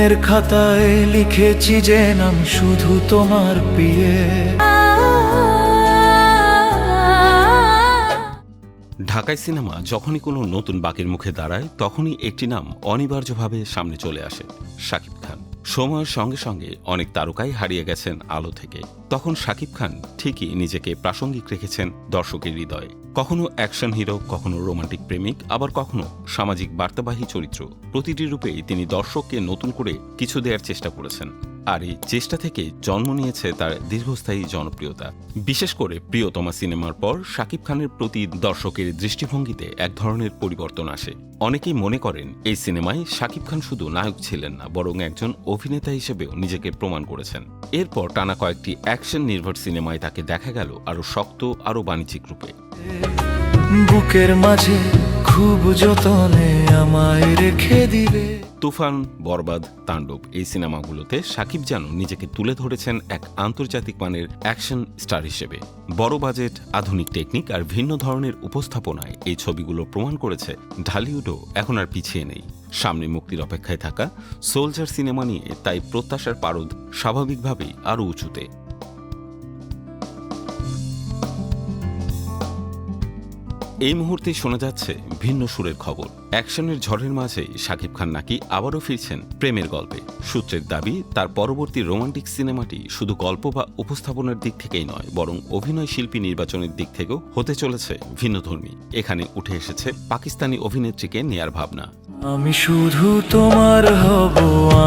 মনের খাতায় লিখেছি যে নাম শুধু তোমার প্রিয়ে। ঢাকাই সিনেমা যখনই কোনো নতুন বাঁকের মুখে দাঁড়ায় তখনই একটি নাম অনিবার্যভাবে সামনে চলে আসে, শাকিব খান। সময়ের সঙ্গে সঙ্গে অনেক তারকাই হারিয়ে গেছেন আলো থেকে, তখন শাকিব খান ঠিকই নিজেকে প্রাসঙ্গিক রেখেছেন দর্শকের হৃদয়ে। কখনো অ্যাকশন হিরো, কখনো রোমান্টিক প্রেমিক, আবার কখনো সামাজিক বার্তাবাহী চরিত্র। প্রতিটি রূপেই তিনি দর্শককে নতুন করে কিছু দেওয়ার চেষ্টা করেছেন, আর এই চেষ্টা থেকে জন্ম নিয়েছে তার দীর্ঘস্থায়ী জনপ্রিয়তা। বিশেষ করে প্রিয়তমা সিনেমার পর শাকিব খানের প্রতি দর্শকের দৃষ্টিভঙ্গিতে এক ধরনের পরিবর্তন আসে। অনেকেই মনে করেন এই সিনেমায় শাকিব খান শুধু নায়ক ছিলেন না, বরং একজন অভিনেতা হিসেবেও নিজেকে প্রমাণ করেছেন। এরপর টানা কয়েকটি অ্যাকশন নির্ভর সিনেমায় তাকে দেখা গেল আরও শক্ত, আরও বাণিজ্যিক রূপে। বুকের মাঝে খুব যতনে আমায় রেখে দিবে। তুফান, বরবাদ, তাণ্ডব এই সিনেমাগুলোতে শাকিব যেন নিজেকে তুলে ধরেছেন এক আন্তর্জাতিক মানের অ্যাকশন স্টার হিসেবে। বড় বাজেট, আধুনিক টেকনিক আর ভিন্ন ধরনের উপস্থাপনায় এই ছবিগুলো প্রমাণ করেছে ঢালিউডও এখন আর পিছিয়ে নেই। সামনে মুক্তির অপেক্ষায় থাকা সোলজার সিনেমা নিয়ে তাই প্রত্যাশার পারদ স্বাভাবিকভাবেই আরও উঁচুতে। এই মুহূর্তে শোনা যাচ্ছে ভিন্ন সুরের খবর। অ্যাকশনের ঝড়ের মাঝে শাকিব খান নাকি আবারও ফিরছেন প্রেমের গল্পে। সূত্রের দাবি, তার পরবর্তী রোমান্টিক সিনেমাটি শুধু গল্প বা উপস্থাপনার দিক থেকেই নয়, বরং অভিনয় শিল্পী নির্বাচনের দিক থেকেও হতে চলেছে ভিন্নধর্মী। এখানে উঠে এসেছে পাকিস্তানি অভিনেত্রীকে নেয়ার ভাবনা। আমি শুধু তোমার হব,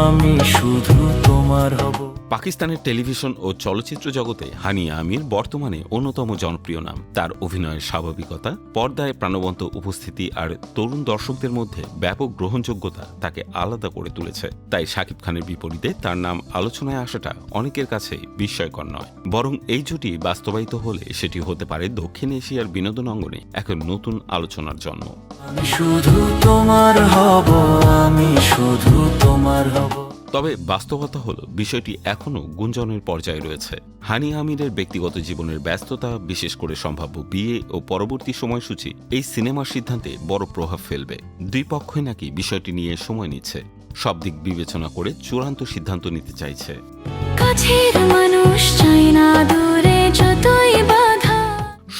আমি শুধু তোমার হব। পাকিস্তানের টেলিভিশন ও চলচ্চিত্র জগতে হানিয়া আমির বর্তমানে অন্যতম জনপ্রিয় নাম। তার অভিনয়ের স্বাভাবিকতা, পর্দায় প্রাণবন্ত উপস্থিতি আর তরুণ দর্শকদের মধ্যে ব্যাপক গ্রহণযোগ্যতা তাকে আলাদা করে তুলেছে। তাই শাকিব খানের বিপরীতে তার নাম আলোচনায় আসাটা অনেকের কাছেই বিস্ময়কর নয়, বরং এই জুটি বাস্তবায়িত হলে সেটি হতে পারে দক্ষিণ এশিয়ার বিনোদন অঙ্গনে এক নতুন আলোচনার জন্ম। আমি শুধু তোমার হব, আমি শুধু তোমার হব। তবে বাস্তবতা হলো বিষয়টি এখনও গুঞ্জনের পর্যায়ে রয়েছে। হানিয়া আমিরের ব্যক্তিগত জীবনের ব্যস্ততা, বিশেষ করে সম্ভাব্য বিয়ে ও পরবর্তী সময়সূচি এই সিনেমার সিদ্ধান্তে বড় প্রভাব ফেলবে। দুই পক্ষই নাকি বিষয়টি নিয়ে সময় নিচ্ছে, সব দিক বিবেচনা করে চূড়ান্ত সিদ্ধান্ত নিতে চাইছে। কাছের মানুষ চাই না, দূরে যতই বাধা।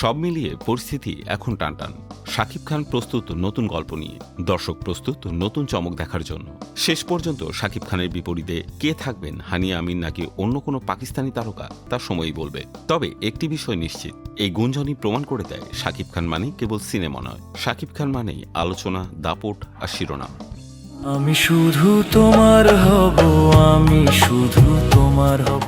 সব মিলিয়ে পরিস্থিতি এখন টানটান। শাকিব খান প্রস্তুত নতুন গল্প নিয়ে, দর্শক প্রস্তুত নতুন চমক দেখার জন্য। শেষ পর্যন্ত শাকিব খানের বিপরীতে কে থাকবেন, হানিয়া আমির নাকি অন্য কোনো পাকিস্তানি তারকা, তা সময়ই বলবে। তবে একটি বিষয় নিশ্চিত, এই গুঞ্জনই প্রমাণ করে দেয় শাকিব খান মানেই কেবল সিনেমা নয়, শাকিব খান মানেই আলোচনা, দাপট আর শিরোনাম। আমি শুধু তোমার হব, আমি শুধু তোমার হব।